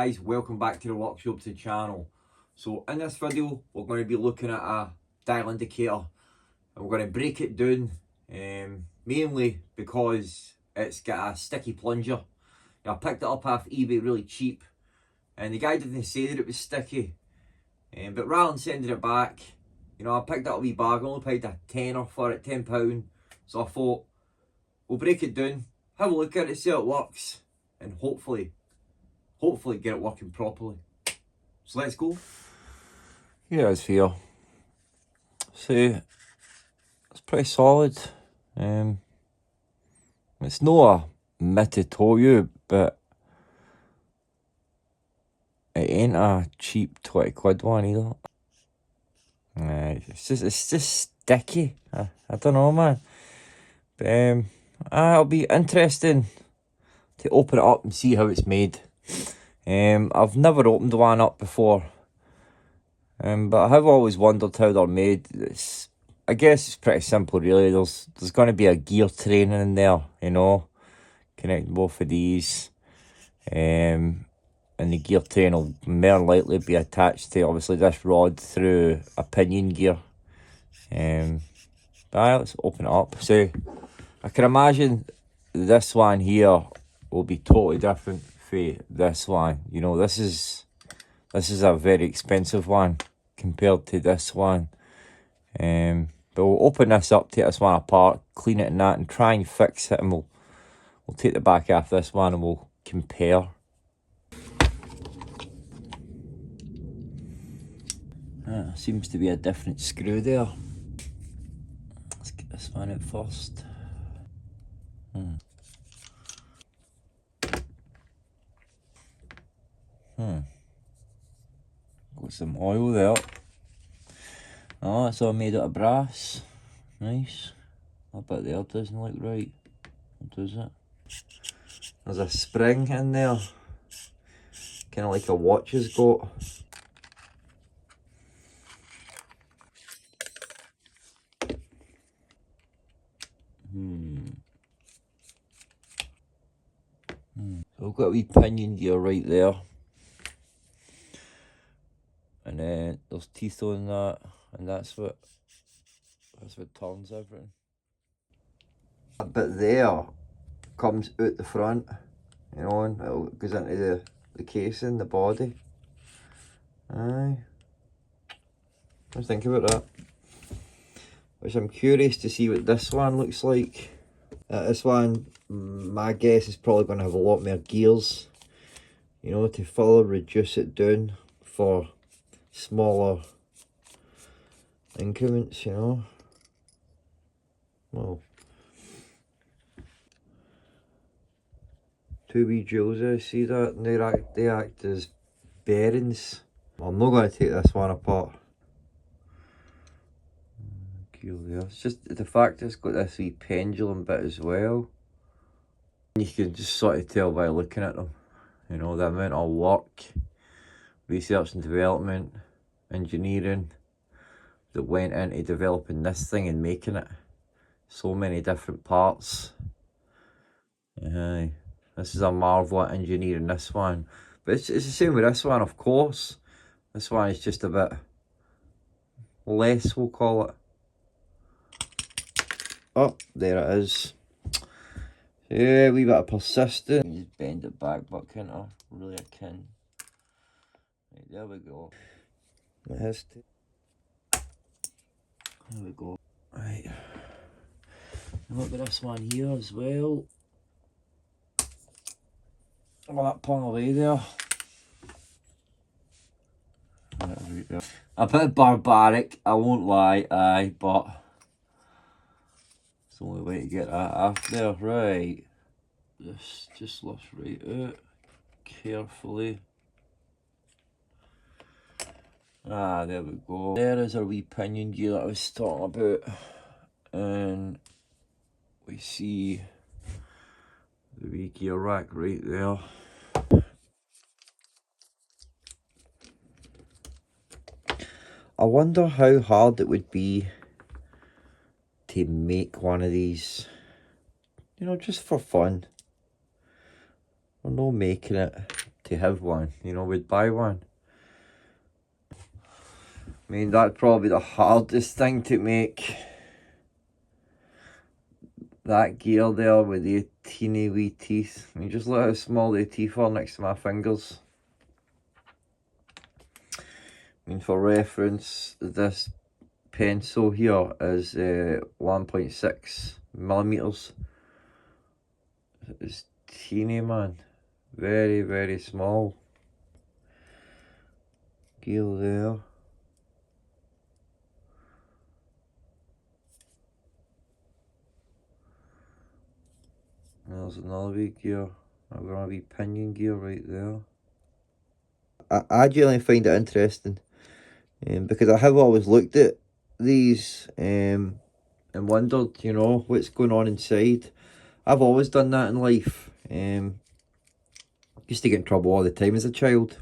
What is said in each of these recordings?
guys, welcome back to the workshop to the channel. So in this video we're going to be looking at a dial indicator and we're going to break it down, mainly because it's got a sticky plunger. I picked it up off eBay really cheap and the guy didn't say that it was sticky, but rather than sending it back, I picked up a wee bag. I only paid a tenner for it, £10. So I thought we'll break it down, have a look at it, see how it works, and hopefully get it working properly. So let's go. Yeah, it's here. See, it's pretty solid. It's not a Mitutoyo, but it ain't a cheap 20 quid one either. It's just sticky. I don't know, man. But it'll be interesting to open it up and see how it's made. I've never opened one up before, but I have always wondered how they're made. I guess it's pretty simple, really. There's going to be a gear train in there, connecting both of these, and the gear train will more likely be attached to obviously this rod through a pinion gear. But let's open it up. So I can imagine this one here will be totally different for this one. This is a very expensive one compared to this one. But we'll open this up, take this one apart, clean it and that, and try and fix it, and we'll take the back off this one and we'll compare. Seems to be a different screw there. Let's get this one out first. Got some oil there. Oh, it's all made out of brass. Nice. I bet there doesn't look right. Does it? There's a spring in there. Kind of like a watch has got. So I've got a wee pinion gear right there. And then there's teeth on that, and that's what turns everything. That bit there comes out the front, and it goes into the casing, the body. Aye. What do you think about that? Which I'm curious to see what this one looks like. This one, my guess, is probably going to have a lot more gears, to further reduce it down for smaller increments, Well, two wee jewels there, see that? And they act as bearings. I'm not going to take this one apart. It's just the fact it's got this wee pendulum bit as well. You can just sort of tell by looking at them, the amount of work, research and development, engineering that went into developing this thing and making it. So many different parts. This is a marvel at engineering, this one. But it's the same with this one, of course. This one is just a bit less, we'll call it. Oh, there it is. Yeah, a wee bit of persistence. Just bend it back, but can't I? Really, I can. Right, there we go. It has to. There we go. Right. Look at this one here as well. Oh, that pung away there. A bit barbaric, I won't lie, aye, but it's the only way to get that off there. Right. This just lifts right out carefully. There we go. There is our wee pinion gear that I was talking about. And we see the wee gear rack right there. I wonder how hard it would be to make one of these, just for fun. We're not making it to have one, you know, we'd buy one. I mean, that'd probably be the hardest thing to make. That gear there with the teeny wee teeth. I mean, just look how small the teeth are next to my fingers. I mean, for reference, this pencil here is 1.6 millimeters. It's teeny, man. Very, very small. Gear there. There's another wee gear. I've got a wee pinion gear right there. I generally find it interesting because I have always looked at these and wondered, you know, what's going on inside. I've always done that in life. Used to get in trouble all the time as a child.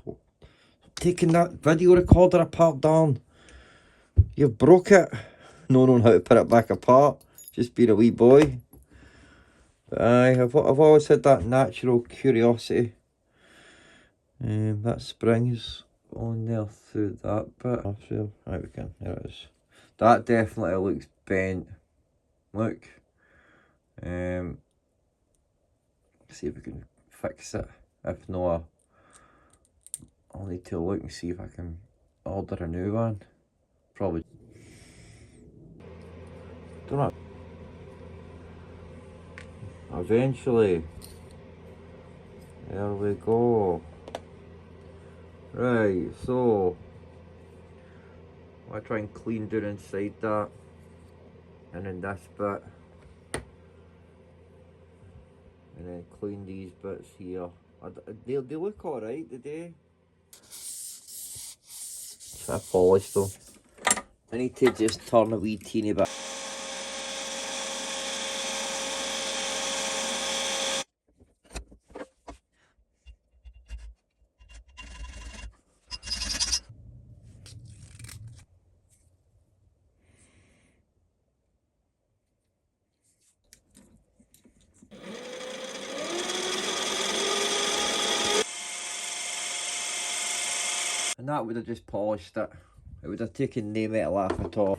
Taking that video recorder apart, darn. You broke it. Not knowing how to put it back apart. Just being a wee boy. But I've always had that natural curiosity. That spring's on there through that bit. Right, we can. There it is. That definitely looks bent. Look. See if we can fix it. If not, I'll need to look and see if I can order a new one. Probably. Don't know. Eventually. There we go. Right, so I try and clean down inside that, and then this bit, and then clean these bits here. They look alright today. I polished them. I need to just turn a wee teeny bit. And that would have just polished it. It would have taken no metal off at all.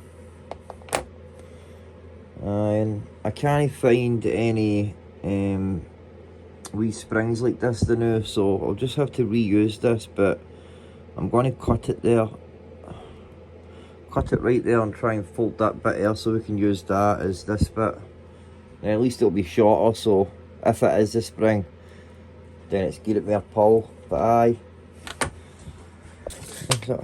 And I can't find any wee springs like this the new, so I'll just have to reuse this, but I'm going to cut it there. Cut it right there and try and fold that bit there so we can use that as this bit. And at least it'll be shorter, so if it is a spring, then it's get it more pull. But aye. Oh,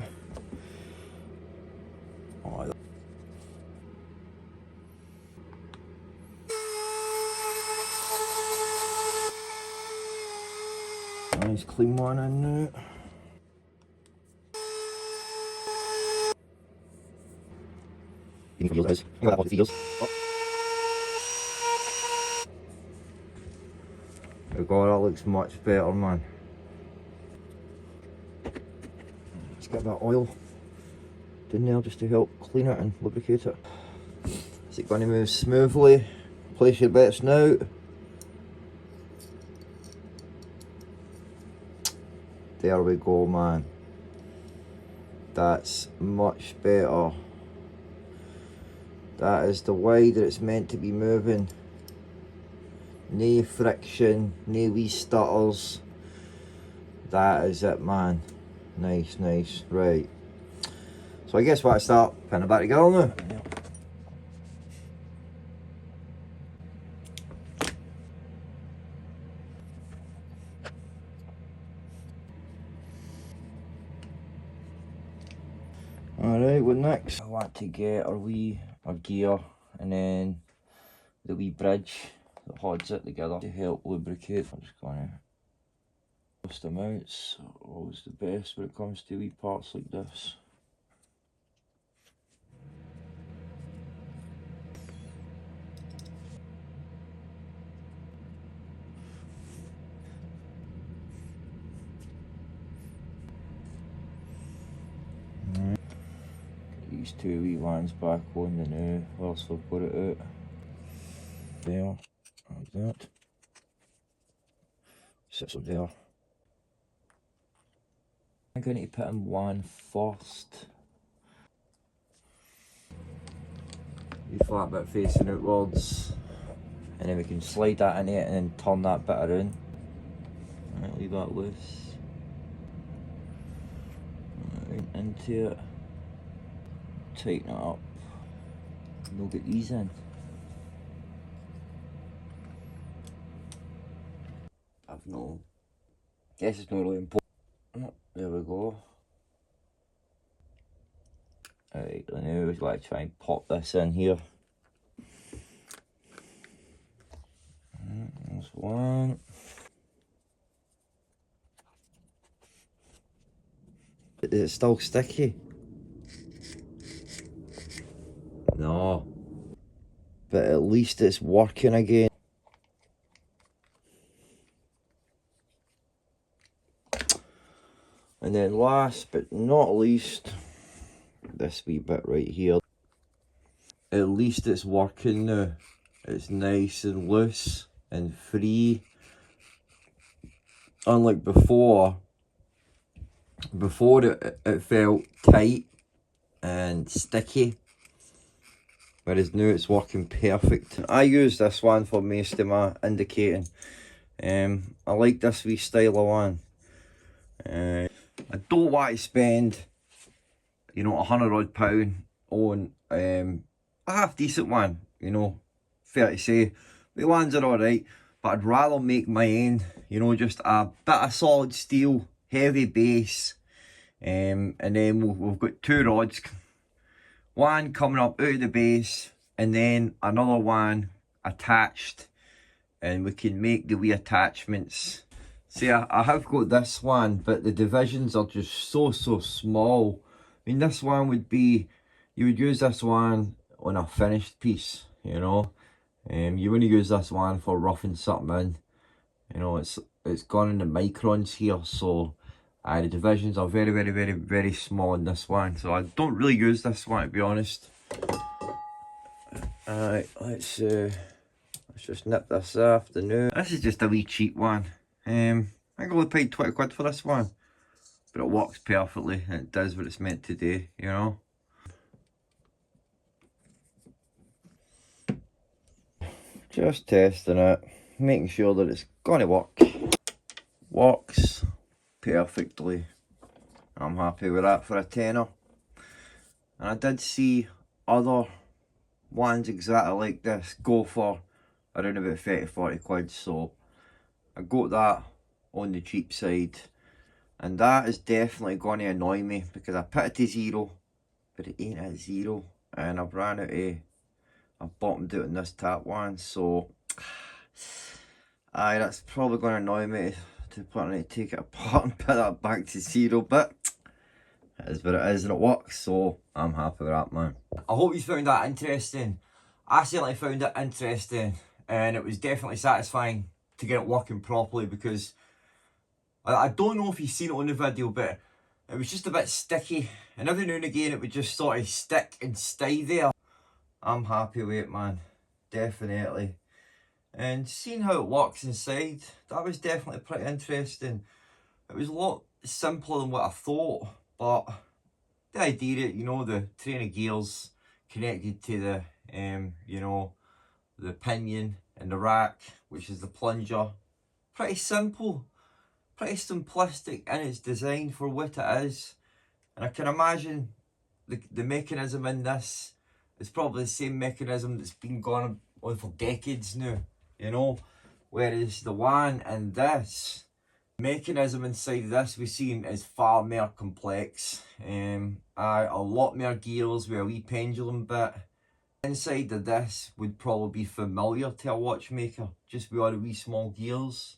nice clean one in now. Guys. Oh god, that looks much better, man. Let's get that oil in there just to help clean it and lubricate it. Is it going to move smoothly? Place your bets now. There we go, man. That's much better. That is the way that it's meant to be moving. No friction, no wee stutters. That is it, man. Nice, nice, right. So I guess what I start putting it back together now. Alright, what next? I want to get our gear and then the wee bridge that holds it together to help lubricate. I'm just going to bust them out. It's always the best when it comes to wee parts like this. These two wee ones back on the new, whilst we've got it out. There, like that. Sits up there. I'm going to put in one first. The flat bit facing outwards. And then we can slide that in it and then turn that bit around. Right, leave that loose. Right, into it. Tighten it up. And we'll get these in. I've no. Guess it's not really important. Oh, there we go. Alright, now we've got to try and pop this in here. There's one. Is it still sticky? No. But at least it's working again. And then last but not least, this wee bit right here. At least it's working now. It's nice and loose and free. Unlike before it felt tight and sticky. Whereas now it's working perfect. I use this one for most of my indicating. I like this wee style of one. I don't want to spend, you know, £100 on a half decent one, you know, fair to say. The ones are alright, but I'd rather make my own, you know, just a bit of solid steel, heavy base, and then we've got two rods, one coming up out of the base, and then another one attached, and we can make the wee attachments. See, I have got this one, but the divisions are just so small. I mean, this one would be, you would use this one on a finished piece, you know. You wouldn't use this one for roughing something in. You know, it's gone in the microns here, so the divisions are very small in this one. So I don't really use this one, to be honest. Alright, let's just nip this off the new. This is just a wee cheap one. I think I only paid 20 quid for this one, but it works perfectly and it does what it's meant to do, you know. Just testing it, making sure that it's gonna work. Works perfectly. I'm happy with that for a tenner. And I did see other ones exactly like this go for around about 30-40 quid, so I got that on the cheap side, and that is definitely going to annoy me because I put it to 0 but it ain't at 0, and I've ran out of, I've bottomed out on this tap one, so that's probably going to annoy me to put take it apart and put that back to 0, but it is what it is and it works, so I'm happy with that, man. I hope you found that interesting. I certainly found it interesting, and it was definitely satisfying to get it working properly, because I don't know if you've seen it on the video, but it was just a bit sticky, and every now and again it would just sort of stick and stay there. I'm happy with it, man, definitely. And seeing how it works inside, that was definitely pretty interesting. It was a lot simpler than what I thought, but the idea that, you know, the train of gears connected to the you know, the pinion and the rack, which is the plunger, pretty simple, pretty simplistic in its design for what it is. And I can imagine the mechanism in this is probably the same mechanism that's been going on for decades now, you know, whereas the one in this, mechanism inside this we've seen is far more complex. A lot more gears with a wee pendulum bit. Inside of this would probably be familiar to a watchmaker, just with all the wee small gears.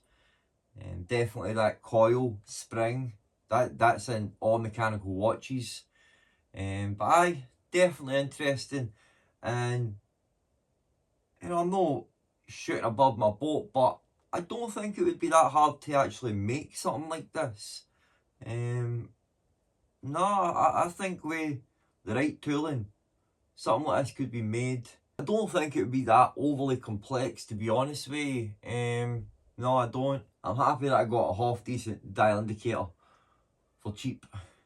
Definitely that coil spring, that's in all mechanical watches. But definitely interesting. And you know, I'm not shooting above my boat, but I don't think it would be that hard to actually make something like this. No, I think with the right tooling, something like this could be made. I don't think it would be that overly complex, to be honest with you. No, I don't. I'm happy that I got a half decent dial indicator for cheap.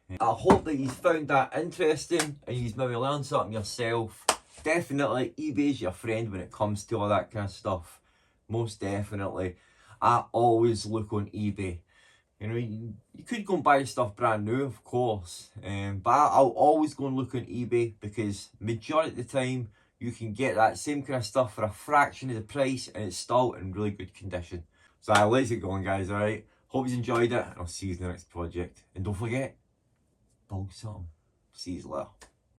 I hope that you found that interesting and you maybe learned something yourself. Definitely eBay's your friend when it comes to all that kind of stuff. Most definitely. I always look on eBay. You know, you could go and buy stuff brand new, of course, but I'll always go and look on eBay because majority of the time you can get that same kind of stuff for a fraction of the price and it's still in really good condition. So let's get going, guys, alright? Hope you enjoyed it and I'll see you in the next project. And don't forget, build something. See you later.